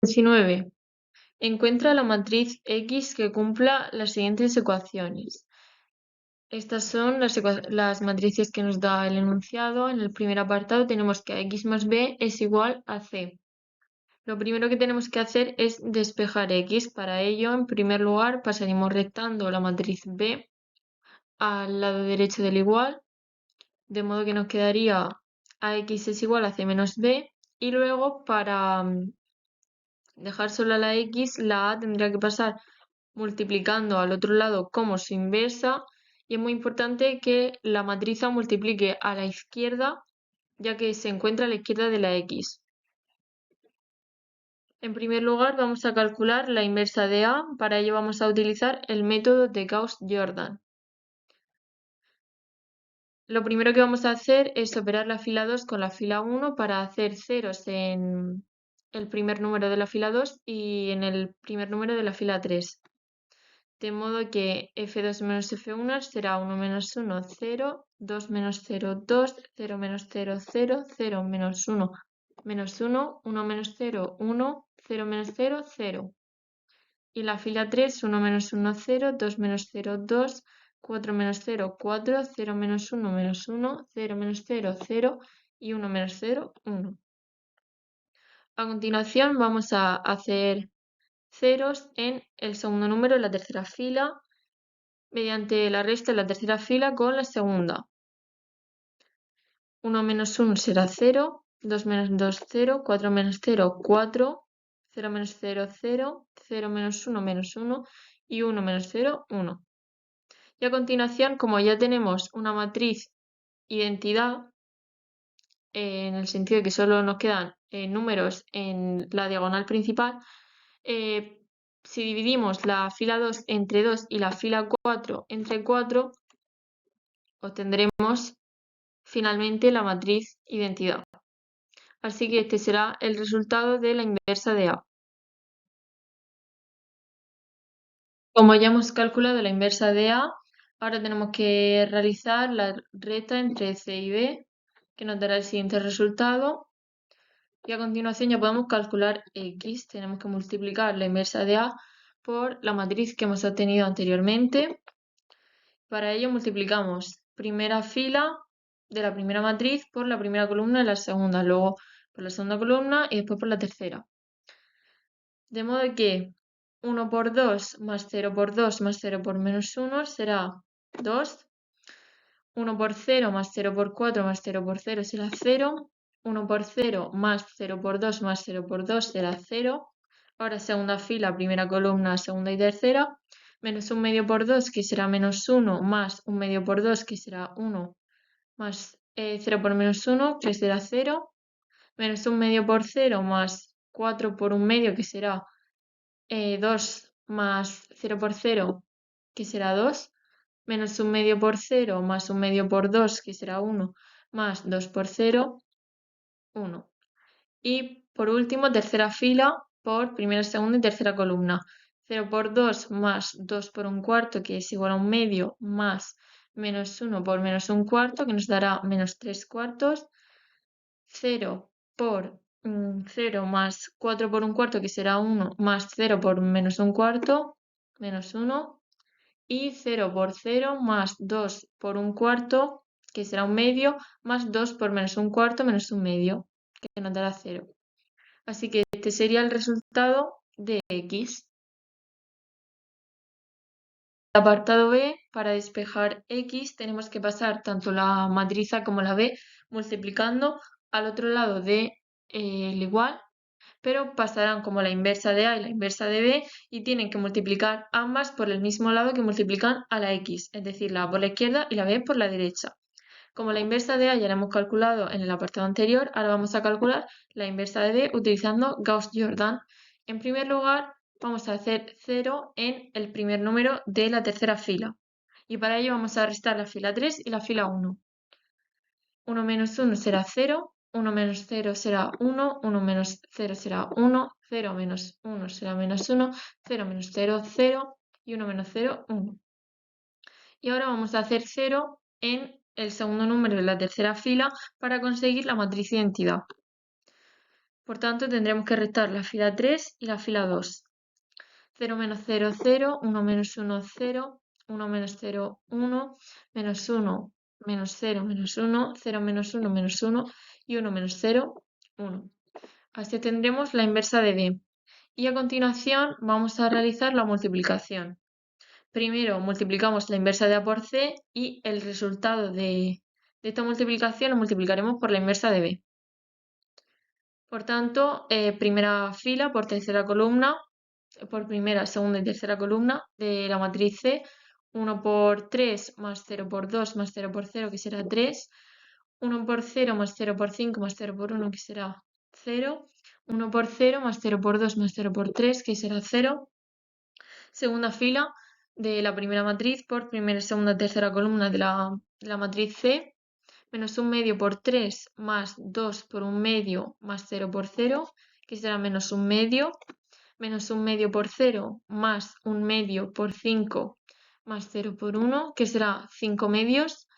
19. Encuentra la matriz X que cumpla las siguientes ecuaciones. Estas son las matrices que nos da el enunciado. En el primer apartado tenemos que X más B es igual a C. Lo primero que tenemos que hacer es despejar X. Para ello, en primer lugar, pasaremos rectando la matriz B al lado derecho del igual, de modo que nos quedaría AX es igual a C menos B. Y luego, para dejar sola la X, la A tendría que pasar multiplicando al otro lado como su inversa, y es muy importante que la matriz A multiplique a la izquierda, ya que se encuentra a la izquierda de la X. En primer lugar, vamos a calcular la inversa de A. Para ello vamos a utilizar el método de Gauss-Jordan. Lo primero que vamos a hacer es operar la fila 2 con la fila 1 para hacer ceros en el primer número de la fila 2 y en el primer número de la fila 3. De modo que F2 menos F1 será 1 menos 1, 0, 2 menos 0, 2, 0 menos 0, 0, 0 menos 1, menos 1, 1 menos 0, 1, 0 menos 0, 0. Y en la fila 3, 1 menos 1, 0, 2 menos 0, 2, 4 menos 0, 4, 0 menos 1, menos 1, 0 menos 0, 0 y 1 menos 0, 1. A continuación vamos a hacer ceros en el segundo número de la tercera fila, mediante la resta en la tercera fila con la segunda. 1 menos 1 será 0, 2 menos 2, 0, 4 menos 0, 4, 0 menos 0, 0, 0 menos 1, menos 1 y 1 menos 0, 1. Y a continuación, como ya tenemos una matriz identidad, en el sentido de que solo nos quedan números en la diagonal principal, si dividimos la fila 2 entre 2 y la fila 4 entre 4, obtendremos finalmente la matriz identidad. Así que este será el resultado de la inversa de A. Como ya hemos calculado la inversa de A, ahora tenemos que realizar la recta entre C y B, que nos dará el siguiente resultado. Y a continuación ya podemos calcular X. Tenemos que multiplicar la inversa de A por la matriz que hemos obtenido anteriormente. Para ello multiplicamos primera fila de la primera matriz por la primera columna de la segunda, luego por la segunda columna y después por la tercera. De modo que 1 por 2 más 0 por 2 más 0 por menos 1 será 2. 1 por 0 más 0 por 4 más 0 por 0 será 0. 1 por 0 más 0 por 2 más 0 por 2 será 0. Ahora segunda fila, primera columna, segunda y tercera. Menos 1 medio por 2, que será menos 1, más 1 medio por 2, que será 1, más 0 por menos 1, que será 0. Menos 1 medio por 0, más 4 por 1 medio, que será 2 más 0 por 0, que será 2. Menos 1 medio por 0 más 1 medio por 2, que será 1, más 2 por 0, 1. Y por último, tercera fila por primera, segunda y tercera columna. 0 por 2 más 2 por 1 cuarto, que es igual a 1 medio, más menos 1 por menos 1 cuarto, que nos dará menos 3 cuartos. 0 por 0 más 4 por 1 cuarto, que será 1, más 0 por menos 1 cuarto, menos 1. Y 0 por 0 más 2 por 1 cuarto, que será 1 medio, más 2 por menos 1 cuarto menos 1 medio, que nos dará 0. Así que este sería el resultado de X. En el apartado B, para despejar X, tenemos que pasar tanto la matriz A como la B multiplicando al otro lado de el igual, pero pasarán como la inversa de A y la inversa de B y tienen que multiplicar ambas por el mismo lado que multiplican a la X, es decir, la A por la izquierda y la B por la derecha. Como la inversa de A ya la hemos calculado en el apartado anterior, ahora vamos a calcular la inversa de B utilizando Gauss-Jordan. En primer lugar, vamos a hacer 0 en el primer número de la tercera fila. Y para ello vamos a restar la fila 3 y la fila 1. 1 menos 1 será 0, 1 menos 0 será 1, 1 menos 0 será 1, 0 menos 1 será menos 1, 0 menos 0, 0 y 1 menos 0, 1. Y ahora vamos a hacer 0 en el segundo número de la tercera fila para conseguir la matriz identidad. Por tanto, tendremos que restar la fila 3 y la fila 2. 0 menos 0, 0, 1 menos 1, 0, 1 menos 0, 1, menos 1, menos 0, menos 1, 0 menos 1, menos 1 y 1 menos 0, 1. Así tendremos la inversa de b. Y a continuación vamos a realizar la multiplicación. Primero multiplicamos la inversa de a por c y el resultado de esta multiplicación lo multiplicaremos por la inversa de b. Por tanto, primera fila por tercera columna, por primera, segunda y tercera columna de la matriz C, 1 por 3 más 0 por 2 más 0 por 0, que será 3, 1 por 0 más 0 por 5 más 0 por 1, que será 0, 1 por 0 más 0 por 2 más 0 por 3, que será 0. Segunda fila de la primera matriz por primera, segunda, tercera columna de la matriz C, menos 1 medio por 3 más 2 por 1 medio más 0 por 0, que será menos 1 medio, menos 1 medio por 0 más 1 medio por 5 más 0 por 1, que será 5 medios,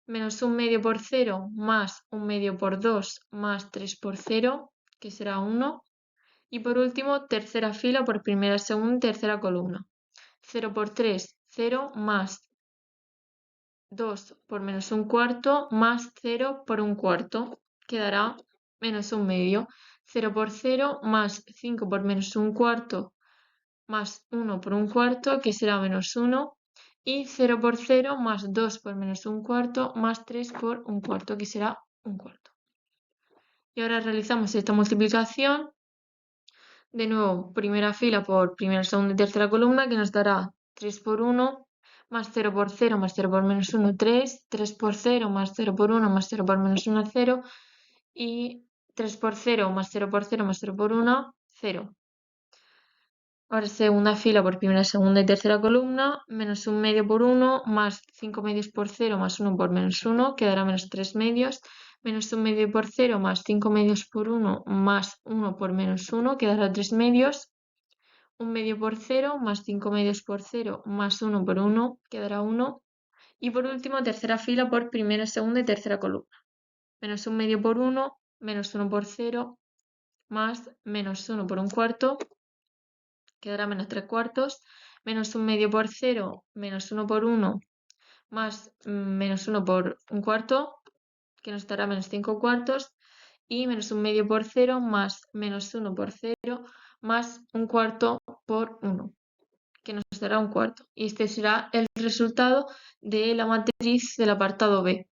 menos 1 medio por 0 más 1 medio por 2 más 3 por 0, que será 1. Y por último, tercera fila por primera, segunda y tercera columna. 0 por 3, 0 más 2 por menos 1 cuarto más 0 por 1 cuarto. Quedará menos 1 medio. 0 por 0 más 5 por menos 1 cuarto más 1 por 1 cuarto, que será menos 1. Y 0 por 0 más 2 por menos 1 cuarto más 3 por 1 cuarto, que será 1 cuarto. Y ahora realizamos esta multiplicación. De nuevo, primera fila por primera, segunda y tercera columna, que nos dará 3 por 1 más 0 por 0 más 0 por menos 1, 3, 3 por 0 más 0 por 1 más 0 por menos 1, 0, y 3 por 0 más 0 por 0 más 0 por 1, 0. Ahora segunda fila por primera, segunda y tercera columna, menos 1 medio por 1 más 5 medios por 0 más 1 por menos 1, quedará menos 3 medios, menos 1 medio por 0 más 5 medios por 1 más 1 por menos 1, quedará 3 medios, 1 medio por 0 más 5 medios por 0 más 1 por 1, quedará 1. Y por último, tercera fila por primera, segunda y tercera columna. Menos 1 medio por 1, menos 1 por 0, más menos 1 por 1 cuarto, quedará menos 3 cuartos, menos 1 medio por 0, menos 1 por 1, más menos 1 por 1 cuarto, que nos dará menos 5 cuartos, y menos 1 medio por 0 más menos 1 por 0 más 1 cuarto por 1, que nos dará 1 cuarto. Y este será el resultado de la matriz del apartado B.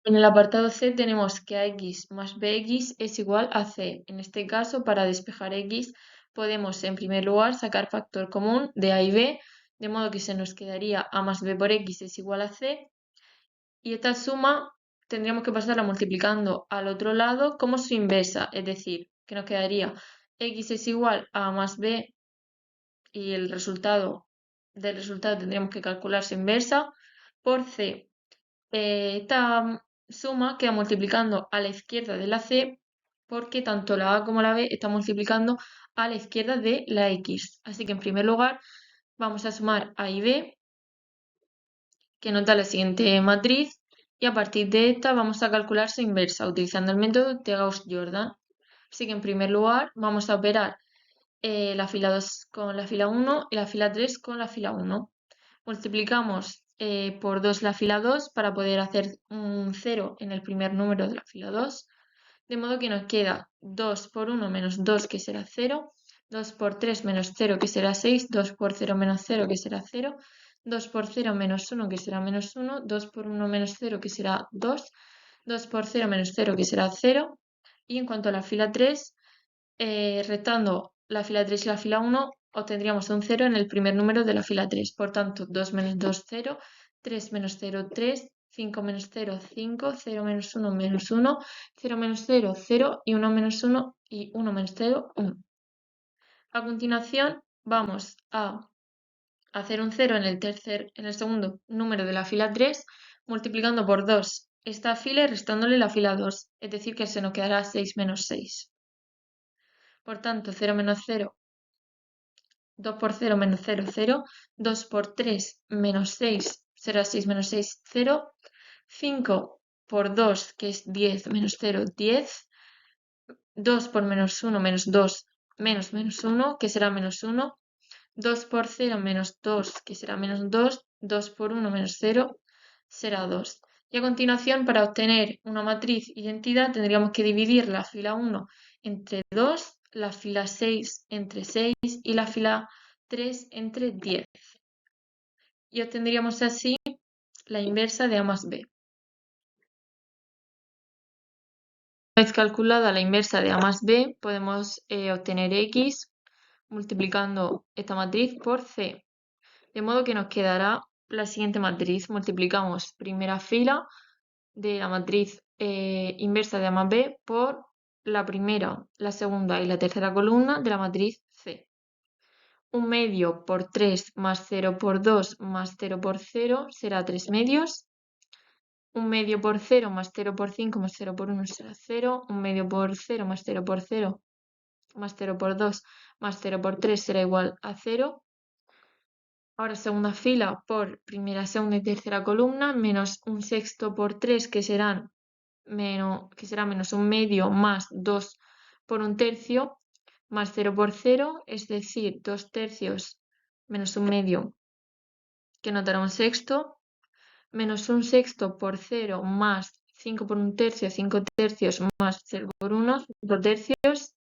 En el apartado C tenemos que AX más BX es igual a C. En este caso, para despejar X, podemos en primer lugar sacar factor común de A y B, de modo que se nos quedaría A más B por X es igual a C. Y esta suma tendríamos que pasarla multiplicando al otro lado como su inversa, es decir, que nos quedaría X es igual a A más B y el resultado del resultado tendríamos que calcular su inversa por C. Esta suma queda multiplicando a la izquierda de la C porque tanto la A como la B están multiplicando a la izquierda de la X. Así que en primer lugar vamos a sumar A y B, que nos da la siguiente matriz, y a partir de esta vamos a calcular su inversa utilizando el método de Gauss-Jordan. Así que en primer lugar vamos a operar la fila 2 con la fila 1 y la fila 3 con la fila 1. Multiplicamos por 2 la fila 2 para poder hacer un 0 en el primer número de la fila 2. De modo que nos queda 2 por 1 menos 2, que será 0. 2 por 3 menos 0, que será 6. 2 por 0 menos 0, que será 0. 2 por 0 menos 1, que será menos 1. 2 por 1 menos 0, que será 2. 2 por 0 menos 0, que será 0. Y en cuanto a la fila 3, restando la fila 3 y la fila 1, obtendríamos un 0 en el primer número de la fila 3. Por tanto, 2 menos 2, 0. 3 menos 0, 3. 5 menos 0, 5. 0 menos 1, menos 1. 0 menos 0, 0. Y 1 menos 1 y 1 menos 0, 1. A continuación, vamos a hacer un 0 en el segundo número de la fila 3, multiplicando por 2 esta fila y restándole la fila 2. Es decir, que se nos quedará 6 menos 6. Por tanto, 0 menos 0, 2 por 0 menos 0, 0. 2 por 3 menos 6 será 6 menos 6, 0. 5 por 2, que es 10, menos 0, 10. 2 por menos 1, menos 2, menos menos 1, que será menos 1. 2 por 0 menos 2, que será menos 2. 2 por 1 menos 0 será 2. Y a continuación, para obtener una matriz identidad, tendríamos que dividir la fila 1 entre 2, la fila 6 entre 6 y la fila 3 entre 10. Y obtendríamos así la inversa de A más B. Una vez calculada la inversa de A más B, podemos obtener X multiplicando esta matriz por C. De modo que nos quedará la siguiente matriz. Multiplicamos primera fila de la matriz inversa de A más B por la primera, la segunda y la tercera columna de la matriz C. 1 medio por 3 más 0 por 2 más 0 por 0 será 3 medios. 1 medio por 0 más 0 por 5 más 0 por 1 será 0. 1 medio por 0 más 0 por 0 más 0 por 2 más 0 por 3 será igual a 0. Ahora segunda fila por primera, segunda y tercera columna, menos 1/6 por 3, que será menos 1 medio más 2 por 1/3, más 0 por 0, es decir, 2/3 menos 1 medio, que nos dará 1/6, menos 1/6 por 0 más 5 por 1/3, 5/3 más 0 por 1, 5/3.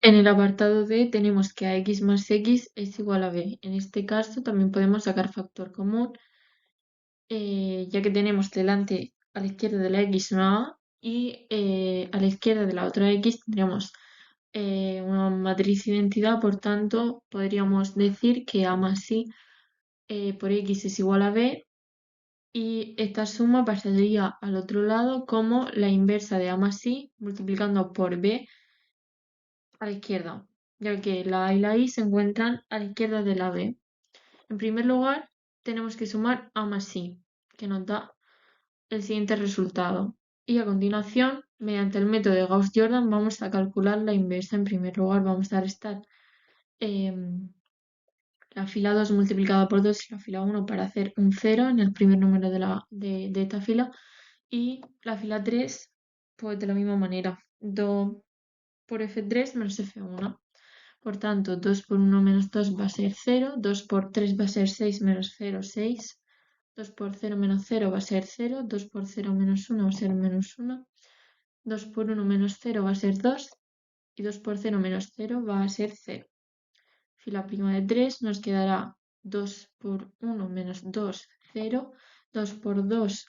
En el apartado D tenemos que a x más x es igual a b. En este caso también podemos sacar factor común, ya que tenemos delante a la izquierda de la x una a y a la izquierda de la otra x tendríamos una matriz identidad, por tanto podríamos decir que a más i por x es igual a b, y esta suma pasaría al otro lado como la inversa de a más i multiplicando por b a la izquierda, ya que la a y la i se encuentran a la izquierda de la b. En primer lugar, tenemos que sumar a más i, que nos da el siguiente resultado. Y a continuación, mediante el método de Gauss-Jordan, vamos a calcular la inversa. En primer lugar, vamos a restar la fila 2 multiplicada por 2 y la fila 1 para hacer un 0 en el primer número de esta fila. Y la fila 3, pues de la misma manera, 2 por f3 menos f1. Por tanto, 2 por 1 menos 2 va a ser 0, 2 por 3 va a ser 6 menos 0, 6. 2 por 0 menos 0 va a ser 0, 2 por 0 menos 1 va a ser menos 1, 2 por 1 menos 0 va a ser 2 y 2 por 0 menos 0 va a ser 0. Fila prima de 3 nos quedará 2 por 1 menos 2, 0, 2 por 2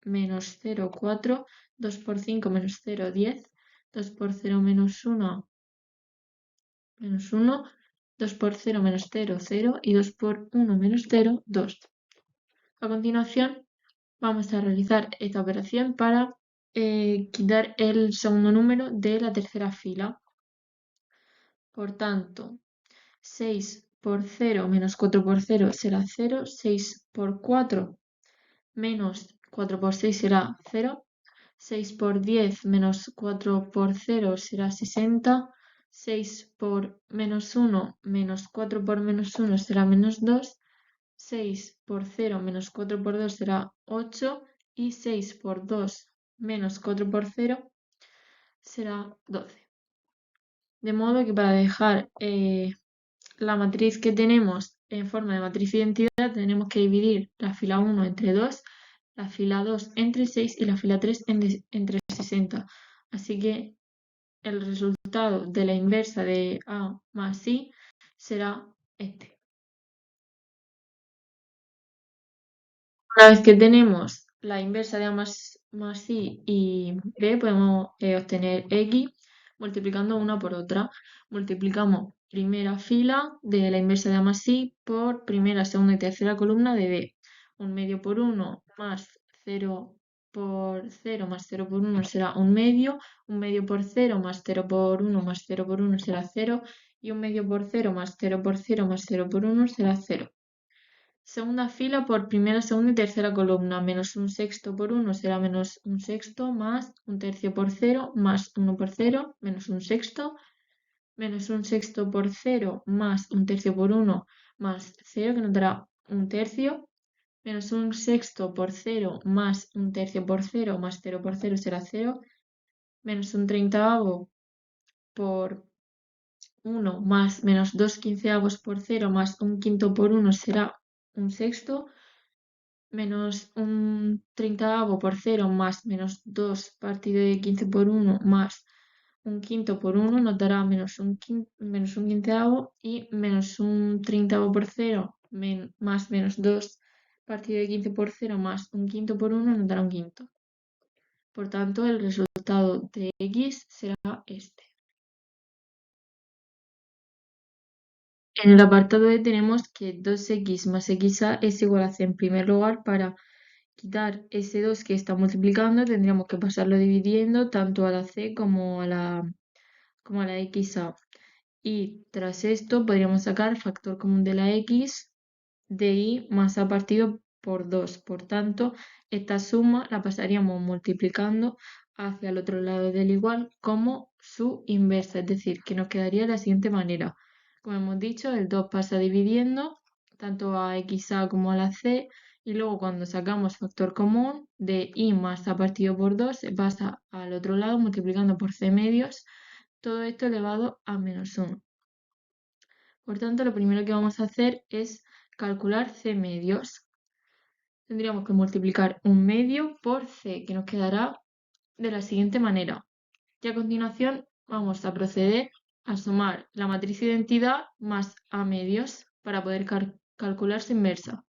menos 0, 4, 2 por 5 menos 0, 10, 2 por 0 menos 1, menos 1, 2 por 0 menos 0, 0 y 2 por 1 menos 0, 2. A continuación, vamos a realizar esta operación para quitar el segundo número de la tercera fila. Por tanto, 6 por 0 menos 4 por 0 será 0, 6 por 4 menos 4 por 6 será 0, 6 por 10 menos 4 por 0 será 60, 6 por menos 1 menos 4 por menos 1 será menos 2, 6 por 0 menos 4 por 2 será 8 y 6 por 2 menos 4 por 0 será 12. De modo que para dejar la matriz que tenemos en forma de matriz identidad tenemos que dividir la fila 1 entre 2, la fila 2 entre 6 y la fila 3 entre 60. Así que el resultado de la inversa de A más I será este. Una vez que tenemos la inversa de A más I y B, podemos obtener X multiplicando una por otra. Multiplicamos primera fila de la inversa de A más I por primera, segunda y tercera columna de B. 1 medio por 1 más 0 por 0 más 0 por 1 será 1 medio. 1 medio por 0 más 0 por 1 más 0 por 1 será 0. Y 1 medio por 0 más 0 por 0 más 0 por 1 será 0. Segunda fila por primera, segunda y tercera columna. Menos un sexto por 1 será menos un sexto más un tercio por 0 más 1 por 0 menos un sexto. Menos un sexto por 0 más un tercio por 1 más 0 que nos dará un tercio. Menos un sexto por 0 más un tercio por 0 más 0 por 0 será 0. Menos un treintavo por 1 más menos 2 quinceavos por 0 más un quinto por 1 será un sexto. Menos un treintavo por 0 más menos 2 partido de 15 por 1 más un quinto por 1 nos dará menos un quinceavo y menos un treintavo por 0 más menos 2 partido de 15 por 0 más un quinto por 1 nos dará un quinto. Por tanto, el resultado de x será este. En el apartado E tenemos que 2x más xa es igual a c. En primer lugar, para quitar ese 2 que está multiplicando, tendríamos que pasarlo dividiendo tanto a la c como a la xa. Y tras esto podríamos sacar factor común de la x de y más a partido por 2. Por tanto, esta suma la pasaríamos multiplicando hacia el otro lado del igual como su inversa, es decir, que nos quedaría de la siguiente manera. Como hemos dicho, el 2 pasa dividiendo tanto a xa como a la c, y luego cuando sacamos factor común de y más a partido por 2 se pasa al otro lado multiplicando por c medios, todo esto elevado a menos 1. Por tanto, lo primero que vamos a hacer es calcular c medios. Tendríamos que multiplicar un medio por c, que nos quedará de la siguiente manera. Y a continuación vamos a proceder a sumar la matriz identidad más a medios para poder calcular su inversa.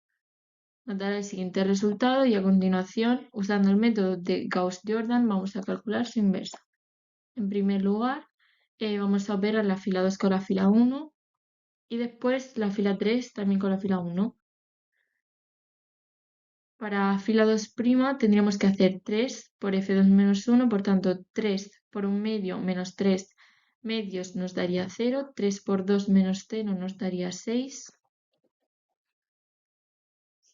Nos dará el siguiente resultado y a continuación, usando el método de Gauss-Jordan, vamos a calcular su inversa. En primer lugar, vamos a operar la fila 2 con la fila 1 y después la fila 3 también con la fila 1. Para fila 2' tendríamos que hacer 3 por f2 menos 1, por tanto 3 por un medio menos 3 medios nos daría 0, 3 por 2 menos 0 nos daría 6,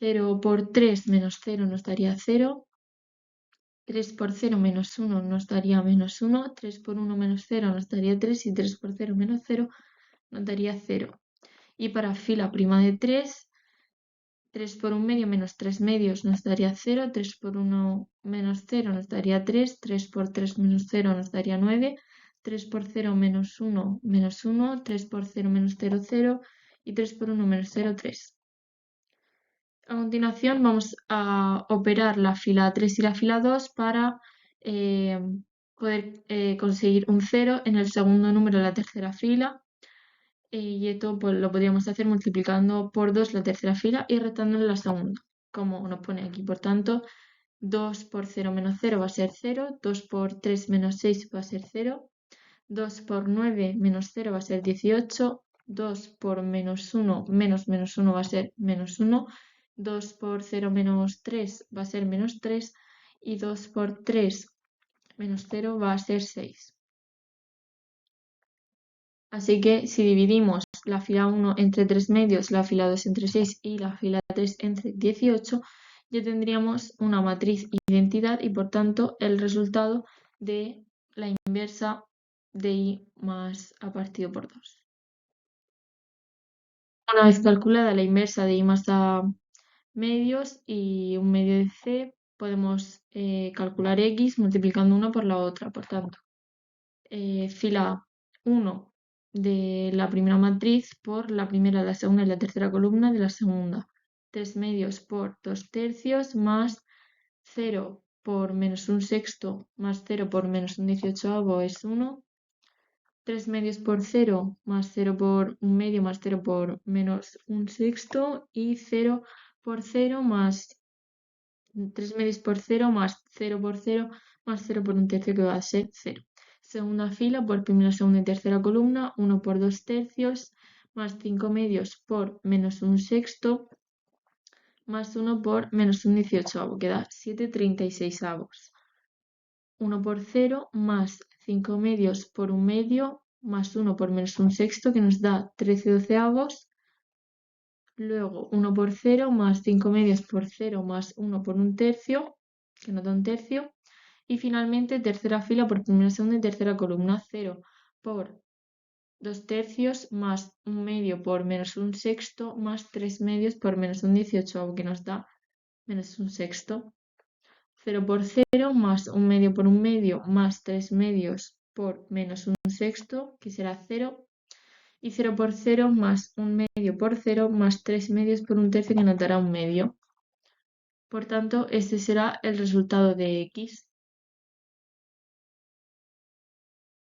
0 por 3 menos 0 nos daría 0, 3 por 0 menos 1 nos daría menos 1, 3 por 1 menos 0 nos daría 3 y 3 por 0 menos 0 nos daría 0. Y para fila prima de 3, 3 por 1 medio menos 3 medios nos daría 0, 3 por 1 menos 0 nos daría 3, 3 por 3 menos 0 nos daría 9, 3 por 0 menos 1 menos 1, 3 por 0 menos 0, 0 y 3 por 1 menos 0, 3. A continuación vamos a operar la fila 3 y la fila 2 para poder conseguir un 0 en el segundo número de la tercera fila. Y esto pues, lo podríamos hacer multiplicando por 2 la tercera fila y restándole la segunda, como nos pone aquí. Por tanto, 2 por 0 menos 0 va a ser 0, 2 por 3 menos 6 va a ser 0, 2 por 9 menos 0 va a ser 18, 2 por menos 1 menos menos 1 va a ser menos 1, 2 por 0 menos 3 va a ser menos 3 y 2 por 3 menos 0 va a ser 6. Así que si dividimos la fila 1 entre 3 medios, la fila 2 entre 6 y la fila 3 entre 18, ya tendríamos una matriz identidad y por tanto el resultado de la inversa de y más a partido por 2. Una vez calculada la inversa de y más a medios y un medio de c, podemos calcular x multiplicando una por la otra. Por tanto, fila 1 de la primera matriz por la primera, la segunda y la tercera columna de la segunda. 3 medios por 2 tercios más 0 por menos un sexto más 0 por menos un 18avo es 1. 3 medios por 0 más 0 por un medio más 0 por menos un sexto y 0 por 0 más 3 medios por 0 más 0 por 0 más 0 por un tercio que va a ser 0. Segunda fila por primera, segunda y tercera columna, 1 por 2 tercios más 5 medios por menos un sexto más 1 por menos un 18avo, que da 7/36avos. 1 por 0 más 5 medios por un medio más 1 por menos un sexto, que nos da 13/12avos. Luego 1 por 0 más 5 medios por 0 más 1 por 1/3, que nos da 1/3. Y finalmente tercera fila por primera, segunda y tercera columna, 0 por 2/3 más 1 medio por menos 1/6 más 3 medios por menos 1/18, que nos da menos 1/6. 0 por 0 más 1 medio por 1 medio más 3 medios por menos 1/6, que será 0. Y 0 por 0 más 1 medio por 0 más 3 medios por 1/3, que nos dará 1 medio. Por tanto, este será el resultado de x.